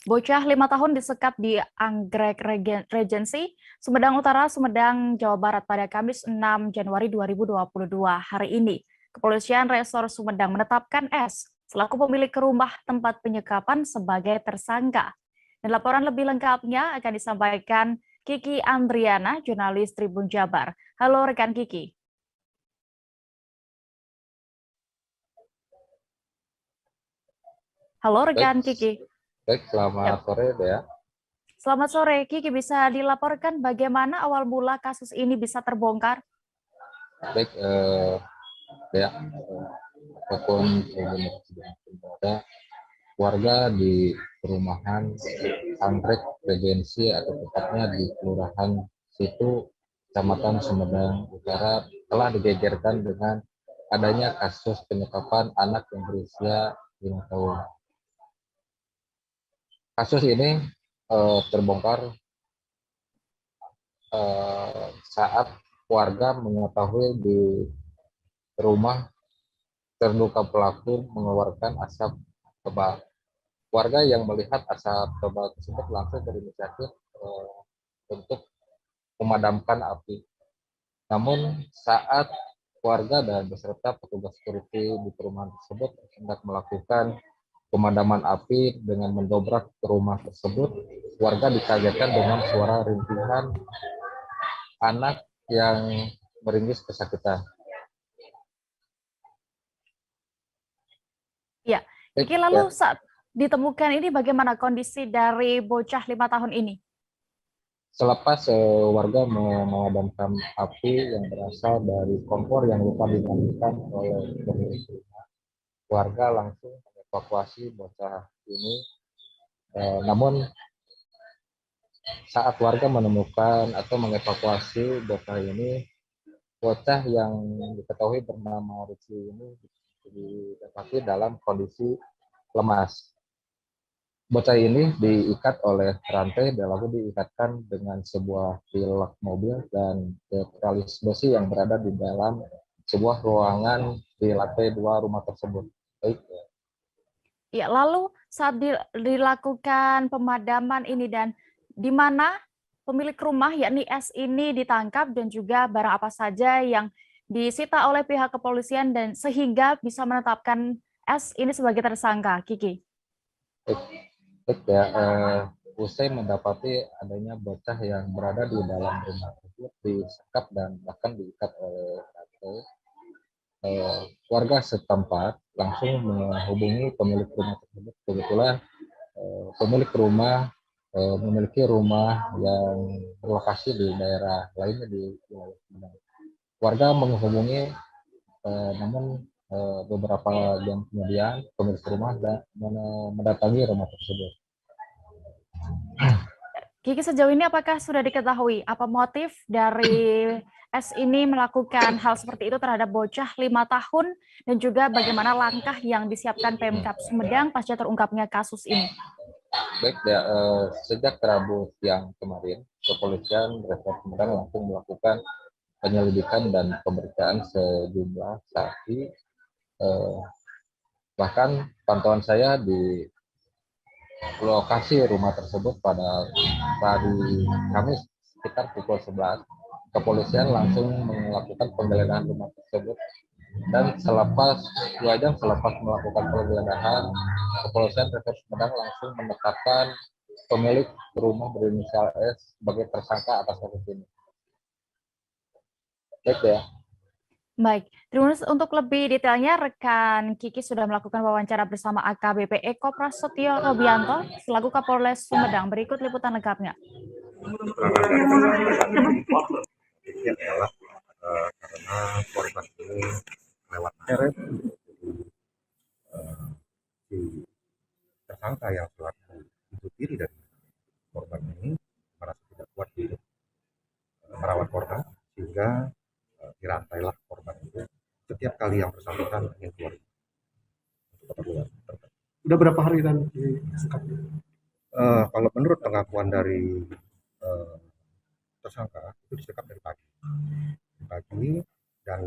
Bocah 5 tahun disekap di Anggrek Regency, Sumedang Utara, Sumedang, Jawa Barat pada Kamis 6 Januari 2022. Hari ini, Kepolisian Resor Sumedang menetapkan S selaku pemilik rumah tempat penyekapan sebagai tersangka. Dan laporan lebih lengkapnya akan disampaikan Kiki Andriana, jurnalis Tribun Jabar. Halo rekan Kiki. Halo Baik, rekan Kiki. baik, selamat Yap. sore, Dea. Selamat sore, Kiki. Bisa dilaporkan bagaimana awal mula kasus ini bisa terbongkar? Baik, Dea, ataupun ada warga di perumahan Anggrek Regensi atau tepatnya di Kelurahan Situ, Kecamatan Sumedang Utara telah digegerkan dengan adanya kasus penyekapan anak yang berusia 5 tahun. Kasus ini terbongkar saat warga mengetahui di rumah terduga pelaku mengeluarkan asap tebal. Warga yang melihat asap tebal tersebut langsung berinisiatif untuk memadamkan api. Namun saat warga dan beserta petugas security di perumahan tersebut hendak melakukan pemadaman api dengan mendobrak ke rumah tersebut, warga dikagetkan dengan suara rintihan anak yang meringis kesakitan. Ya, Baik, Kiki, lalu ya. saat ditemukan ini bagaimana kondisi dari bocah 5 tahun ini? Selepas warga memadamkan api yang berasal dari kompor yang lupa dinyalakan oleh pemilik rumah, warga langsung mengevakuasi bocah ini. Namun saat warga menemukan atau mengevakuasi bocah ini, bocah yang diketahui bernama Rizky ini didapati dalam kondisi lemas. Bocah ini diikat oleh rantai dan lalu diikatkan dengan sebuah velg mobil dan tali besi yang berada di dalam sebuah ruangan di lantai 2 rumah tersebut. Baik. Ya, lalu saat dilakukan pemadaman ini dan di mana pemilik rumah yakni S ini ditangkap dan juga barang apa saja yang disita oleh pihak kepolisian dan sehingga bisa menetapkan S ini sebagai tersangka, Kiki. Baik, baik ya. Usai mendapati adanya bocah yang berada di dalam rumah tersebut disekap dan bahkan diikat oleh rantai, warga setempat langsung menghubungi pemilik rumah tersebut. Kebetulan pemilik rumah memiliki rumah yang berlokasi di daerah lainnya di wilayah Sumedang. Warga menghubungi, namun beberapa jam kemudian pemilik rumah mendatangi rumah tersebut. Kiki, sejauh ini apakah sudah diketahui apa motif dari S ini melakukan hal seperti itu terhadap bocah 5 tahun dan juga bagaimana langkah yang disiapkan Pemkab Sumedang pasca terungkapnya kasus ini? Baik ya, sejak Rabu siang kemarin, kepolisian Resor Sumedang langsung melakukan penyelidikan dan pemeriksaan sejumlah saksi. Eh, Bahkan pantauan saya di lokasi rumah tersebut pada hari Kamis sekitar pukul 11, kepolisian langsung melakukan penggeledahan rumah tersebut dan selepas 2 jam selepas melakukan penggeledahan, kepolisian Resor Sumedang langsung menetapkan pemilik rumah berinisial S sebagai tersangka atas kasus ini. Baik ya. Baik, terima kasih. Untuk lebih detailnya, rekan Kiki sudah melakukan wawancara bersama AKBP Eko Prasetyo Robianto selaku Kapolres Sumedang. Berikut liputan lengkapnya. Ini adalah karena korban ini lewat seret si tersangka yang selaku ibu tiri dari korban ini merasa tidak kuat di merawat korban sehingga dirantailah korban itu setiap kali yang bersangkutan ingin keluar untuk keperluan tertentu. Udah berapa hari dan disekap? Kalau menurut pengakuan dari uh, tersangka itu disekap dari pagi dan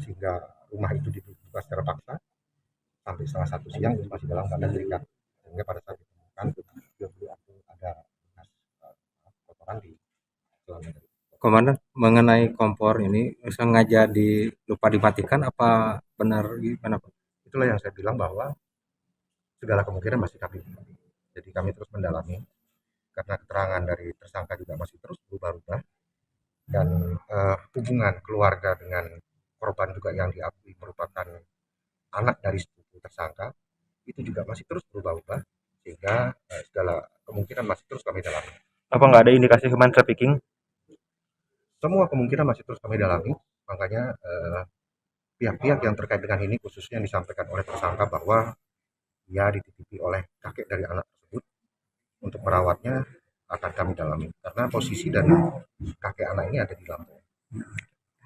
sehingga rumah itu dibuka secara paksa sampai 1:30 siang itu masih dalam keadaan terikat, sehingga pada saat ditemukan Komandan, mengenai kompor ini sengaja lupa dimatikan apa benar gimana, Pak? Itulah yang saya bilang bahwa segala kemungkinan masih kami. Jadi kami terus mendalami karena keterangan dari tersangka juga masih terus berubah-ubah dan hubungan keluarga dengan korban juga yang diakui merupakan anak dari sepupu tersangka itu juga masih terus berubah-ubah sehingga segala kemungkinan masih terus kami dalami. Apa nggak ada indikasi human trafficking? Semua kemungkinan masih terus kami dalami, makanya pihak-pihak yang terkait dengan ini khususnya disampaikan oleh tersangka bahwa ia dititipi oleh kakek dari anak tersebut untuk merawatnya akan kami dalami karena posisi dari kakek anak ini ada di Lampung.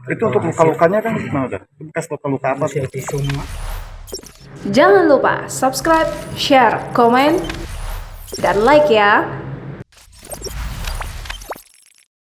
Itu untuk luka-lukanya kan gimana udah? Bekas luka-luka apa? Jangan lupa subscribe, share, komen, dan like ya.